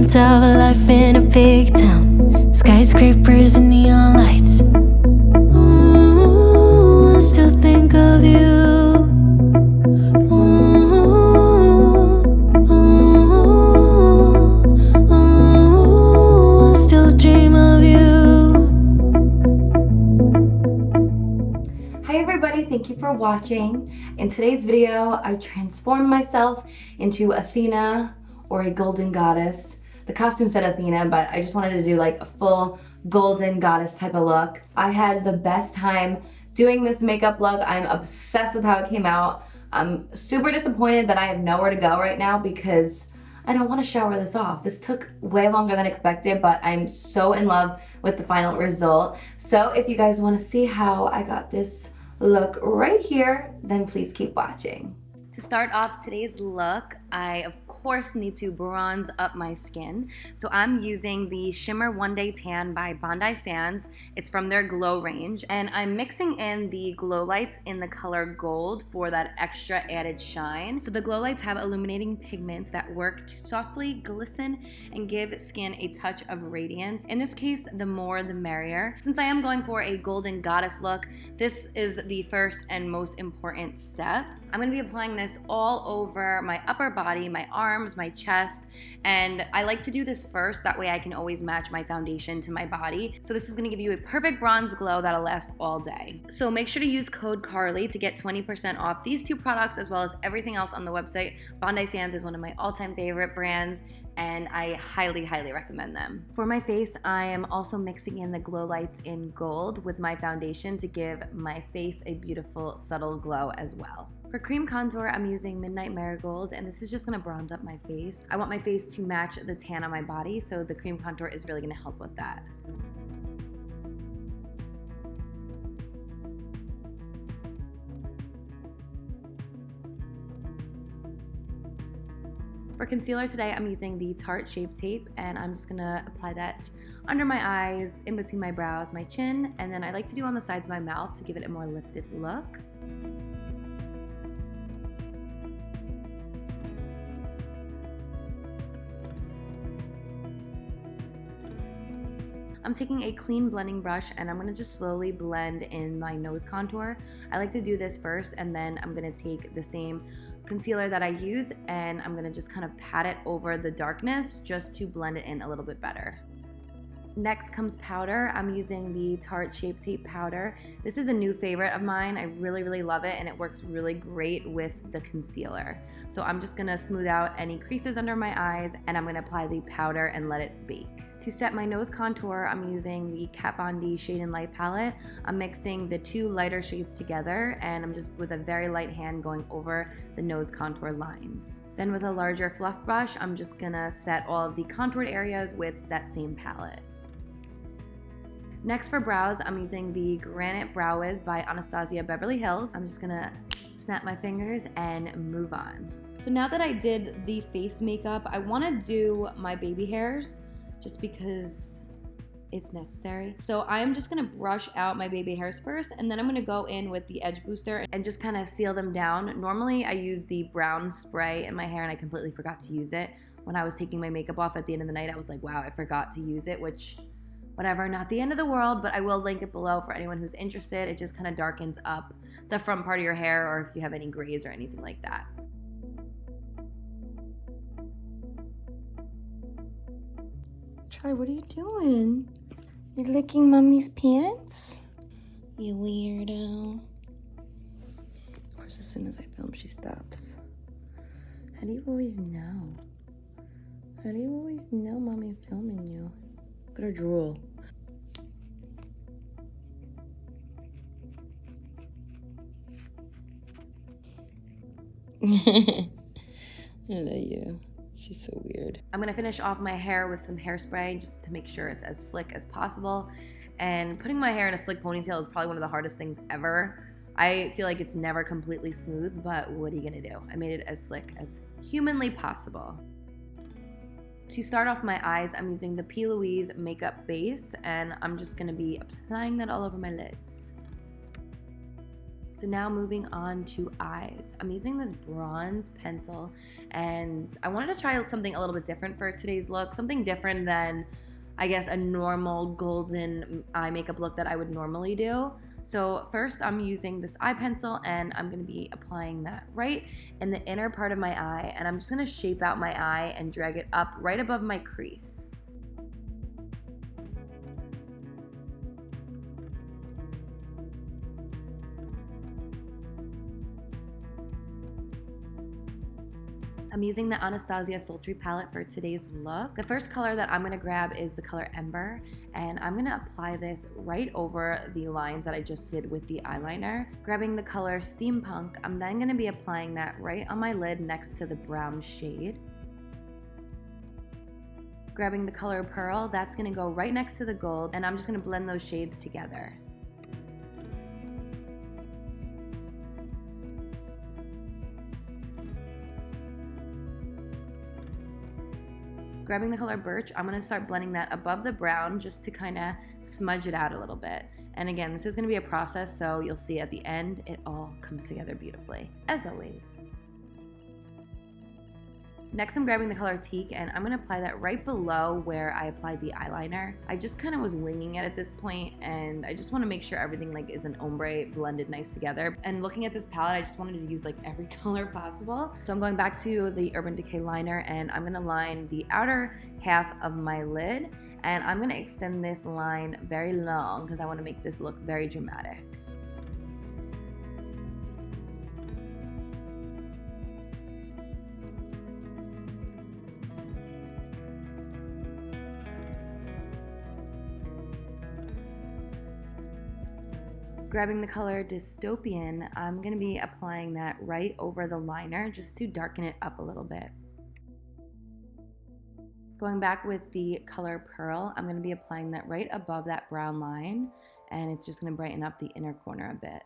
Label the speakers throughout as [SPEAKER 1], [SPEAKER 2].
[SPEAKER 1] dreamt of a life in a big town, skyscrapers and neon lights. Ooh, I still think of you. Ooh, ooh, ooh, I still dream of you.
[SPEAKER 2] Hi everybody, thank you for watching. In today's video, I transformed myself into Athena, or a golden goddess. The costume said Athena, but I just wanted to do like a full golden goddess type of look. I had the best time doing this makeup look. I'm obsessed with how it came out. I'm super disappointed that I have nowhere to go right now because I don't want to shower this off. This took way longer than expected, but I'm so in love with the final result. So if you guys want to see how I got this look right here, then please keep watching. To start off today's look, I of course need to bronze up my skin. So I'm using the Shimmer One Day Tan by Bondi Sands. It's from their Glow range. And I'm mixing in the glow lights in the color gold for that extra added shine. So the glow lights have illuminating pigments that work to softly glisten and give skin a touch of radiance. In this case, the more the merrier. Since I am going for a golden goddess look, this is the first and most important step. I'm gonna be applying this all over my upper body, my arms, my chest, and I like to do this first, that way I can always match my foundation to my body. So this is gonna give you a perfect bronze glow that'll last all day. So make sure to use code Carli to get 20% off these two products as well as everything else on the website. Bondi Sands is one of my all-time favorite brands, and I highly, highly recommend them. For my face, I am also mixing in the glow lights in gold with my foundation to give my face a beautiful, subtle glow as well. For cream contour, I'm using Midnight Marigold, and this is just gonna bronze up my face. I want my face to match the tan on my body, so the cream contour is really gonna help with that. For concealer today, I'm using the Tarte Shape Tape, and I'm just gonna apply that under my eyes, in between my brows, my chin, and then I like to do on the sides of my mouth to give it a more lifted look. I'm taking a clean blending brush and I'm gonna just slowly blend in my nose contour. I like to do this first, and then I'm gonna take the same concealer that I used and I'm gonna just kind of pat it over the darkness just to blend it in a little bit better. Next comes powder. I'm using the Tarte Shape Tape powder. This is a new favorite of mine. I really, really love it, and it works really great with the concealer. So I'm just gonna smooth out any creases under my eyes, and I'm gonna apply the powder and let it bake. To set my nose contour, I'm using the Kat Von D Shade and Light palette. I'm mixing the two lighter shades together, and I'm just with a very light hand going over the nose contour lines. Then with a larger fluff brush, I'm just gonna set all of the contoured areas with that same palette. Next for brows, I'm using the Granite Brow Wiz by Anastasia Beverly Hills. I'm just gonna snap my fingers and move on. So now that I did the face makeup, I wanna do my baby hairs just because it's necessary. So I'm just gonna brush out my baby hairs first, and then I'm gonna go in with the edge booster and just kind of seal them down. Normally I use the brown spray in my hair, and I completely forgot to use it. When I was taking my makeup off at the end of the night, I was like, wow, I forgot to use it, which whatever, not the end of the world, but I will link it below for anyone who's interested. It just kind of darkens up the front part of your hair, or if you have any grays or anything like that.
[SPEAKER 3] Try, what are you doing? You're licking mommy's pants? You weirdo. Of course, as soon as I film, she stops. How do you always know? How do you always know mommy filming you? Look at her drool. I love you. She's so weird.
[SPEAKER 2] I'm gonna finish off my hair with some hairspray just to make sure it's as slick as possible. And putting my hair in a slick ponytail is probably one of the hardest things ever. I feel like it's never completely smooth, but what are you gonna do? I made it as slick as humanly possible. To start off my eyes, I'm using the P. Louise makeup base, and I'm just gonna be applying that all over my lids. So now moving on to eyes. I'm using this bronze pencil, and I wanted to try something a little bit different for today's look, something different than, I guess, a normal golden eye makeup look that I would normally do. So first I'm using this eye pencil, and I'm gonna be applying that right in the inner part of my eye, and I'm just gonna shape out my eye and drag it up right above my crease. I'm using the Anastasia Sultry palette for today's look. The first color that I'm gonna grab is the color Ember, and I'm gonna apply this right over the lines that I just did with the eyeliner. Grabbing the color Steampunk, I'm then gonna be applying that right on my lid next to the brown shade. Grabbing the color Pearl, that's gonna go right next to the gold, and I'm just gonna blend those shades together. Grabbing the color Birch, I'm gonna start blending that above the brown just to kind of smudge it out a little bit. And again, this is gonna be a process, so you'll see at the end, it all comes together beautifully, as always. Next, I'm grabbing the color Teak, and I'm gonna apply that right below where I applied the eyeliner. I just kind of was winging it at this point, and I just wanna make sure everything like is an ombre blended nice together. And looking at this palette, I just wanted to use like every color possible. So I'm going back to the Urban Decay liner, and I'm gonna line the outer half of my lid, and I'm gonna extend this line very long because I wanna make this look very dramatic. Grabbing the color Dystopian, I'm going to be applying that right over the liner just to darken it up a little bit. Going back with the color Pearl, I'm going to be applying that right above that brown line, and it's just going to brighten up the inner corner a bit.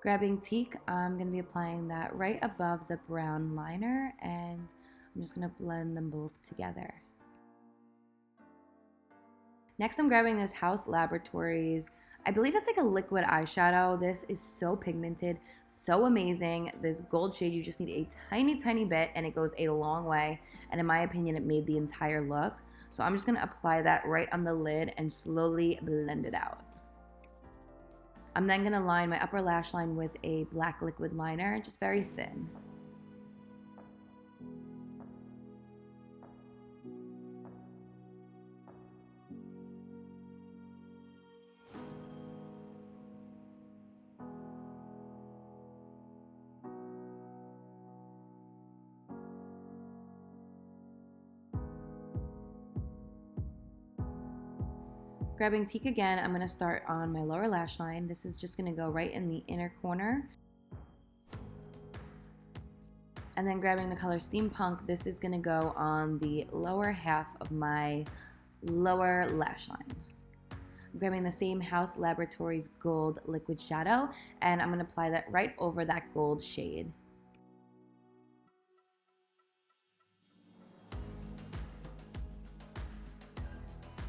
[SPEAKER 2] Grabbing Teak, I'm going to be applying that right above the brown liner, and I'm just gonna blend them both together. Next, I'm grabbing this House Laboratories. I believe it's like a liquid eyeshadow. This is so pigmented, so amazing. This gold shade, you just need a tiny, tiny bit, and it goes a long way. And in my opinion, it made the entire look. So I'm just gonna apply that right on the lid and slowly blend it out. I'm then gonna line my upper lash line with a black liquid liner, just very thin. Grabbing Teak again, I'm going to start on my lower lash line. This is just going to go right in the inner corner. And then grabbing the color Steampunk, this is going to go on the lower half of my lower lash line. I'm grabbing the same House Laboratories Gold Liquid Shadow, and I'm going to apply that right over that gold shade.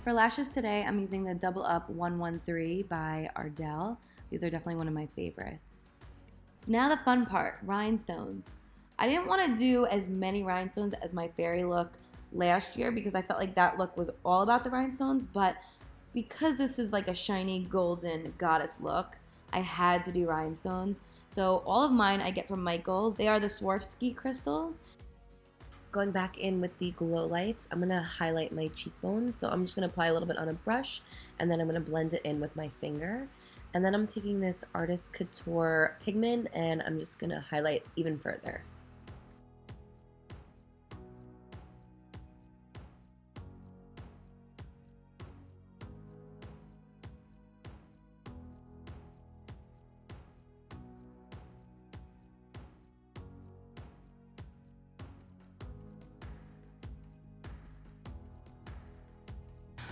[SPEAKER 2] For lashes today, I'm using the Double Up 113 by Ardell. These are definitely one of my favorites. So now the fun part, rhinestones. I didn't want to do as many rhinestones as my fairy look last year because I felt like that look was all about the rhinestones, but because this is like a shiny golden goddess look, I had to do rhinestones. So all of mine I get from Michaels. They are the Swarovski crystals. Going back in with the glow lights, I'm going to highlight my cheekbones. So I'm just going to apply a little bit on a brush, and then I'm going to blend it in with my finger. And then I'm taking this Artist Couture pigment, and I'm just going to highlight even further.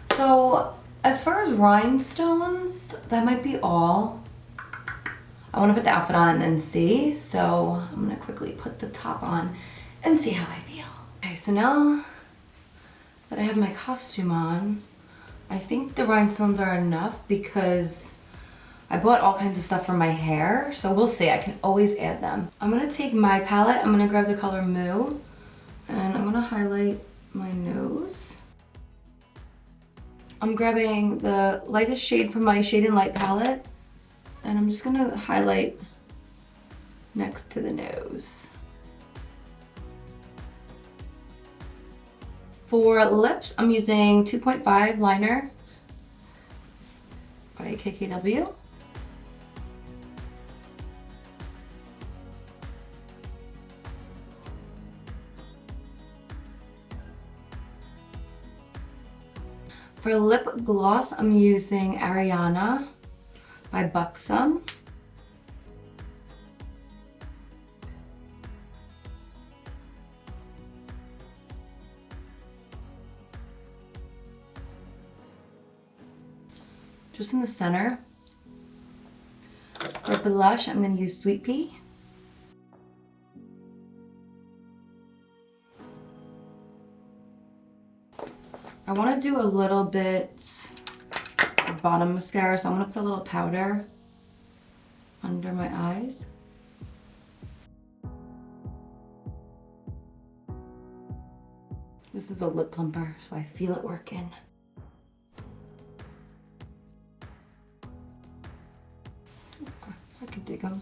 [SPEAKER 3] So as far as rhinestones, that might be all. I want to put the outfit on and then see. So I'm going to quickly put the top on and see how I feel. Okay, so now
[SPEAKER 2] that I have my costume on. I think the rhinestones are enough because I bought all kinds of stuff for my hair, so we'll see. I can always add them. I'm gonna take my palette, I'm gonna grab the color Moo, and I'm gonna highlight my nose. I'm grabbing the lightest shade from my Shade and Light palette, and I'm just gonna highlight next to the nose. For lips, I'm using 2.5 liner by KKW. For lip gloss, I'm using Ariana by Buxom. Just in the center. For blush, I'm going to use Sweet Pea. I want to do a little bit of bottom mascara, so I'm going to put a little powder under my eyes. This is a lip plumper, so I feel it working. I could dig them.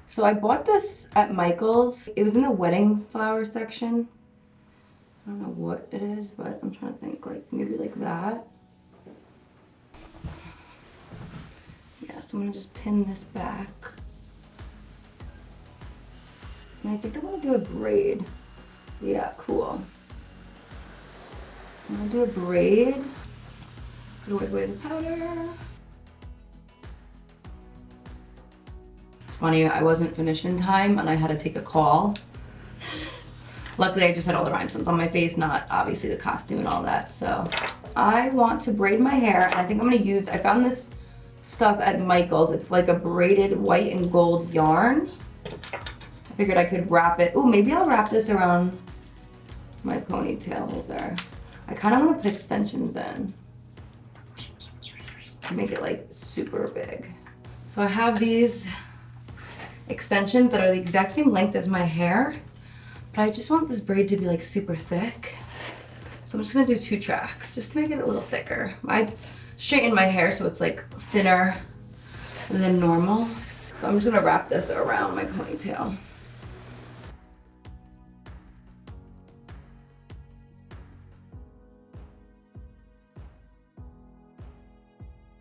[SPEAKER 2] So I bought this at Michael's. It was in the wedding flower section. I don't know what it is, but I'm trying to think, like maybe like that. Yeah, so I'm gonna just pin this back. And I think I'm gonna do a braid. Yeah, cool. I'm gonna do a braid. Gonna wipe away the powder. It's funny, I wasn't finished in time and I had to take a call. Luckily, I just had all the rhinestones on my face, not obviously the costume and all that. So I want to braid my hair. And I think I'm gonna use, I found this stuff at Michael's. It's like a braided white and gold yarn. I figured I could wrap it. Ooh, maybe I'll wrap this around my ponytail there. I kind of want to put extensions in. Make it like super big. So I have these extensions that are the exact same length as my hair. But I just want this braid to be like super thick. So I'm just gonna do 2 tracks just to make it a little thicker. I straightened my hair so it's like thinner than normal. So I'm just gonna wrap this around my ponytail.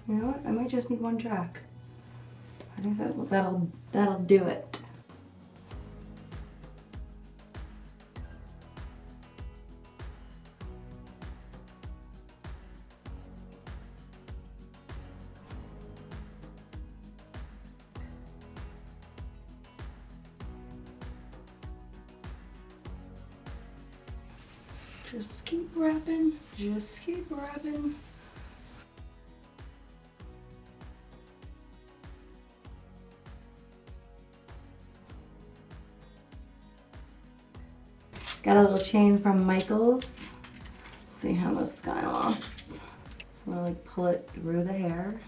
[SPEAKER 2] You know what? I might just need 1 track. I think that'll do it. Just keep wrapping, just keep wrapping. Got a little chain from Michael's. See how this guy off. So I'm gonna like pull it through the hair.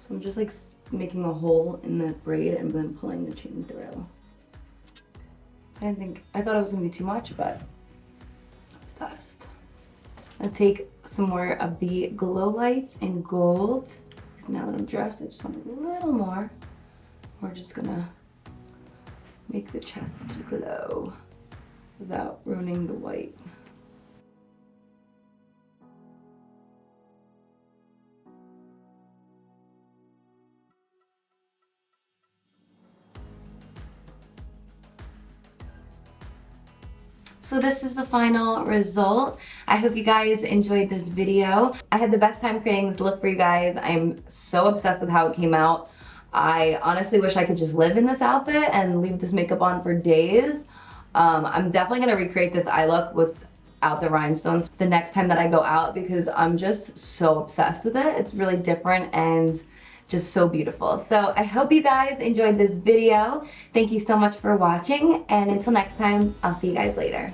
[SPEAKER 2] So I'm just like making a hole in the braid and then pulling the chain through. I thought it was gonna be too much, but obsessed. I'll take some more of the glow lights in gold. Because now that I'm dressed, I just want a little more. We're just gonna make the chest glow without ruining the white. So this is the final result. I hope you guys enjoyed this video. I had the best time creating this look for you guys. I'm so obsessed with how it came out. I honestly wish I could just live in this outfit and leave this makeup on for days. I'm definitely gonna recreate this eye look without the rhinestones the next time that I go out because I'm just so obsessed with it. It's really different and just so beautiful. So I hope you guys enjoyed this video. Thank you so much for watching, and until next time, I'll see you guys later.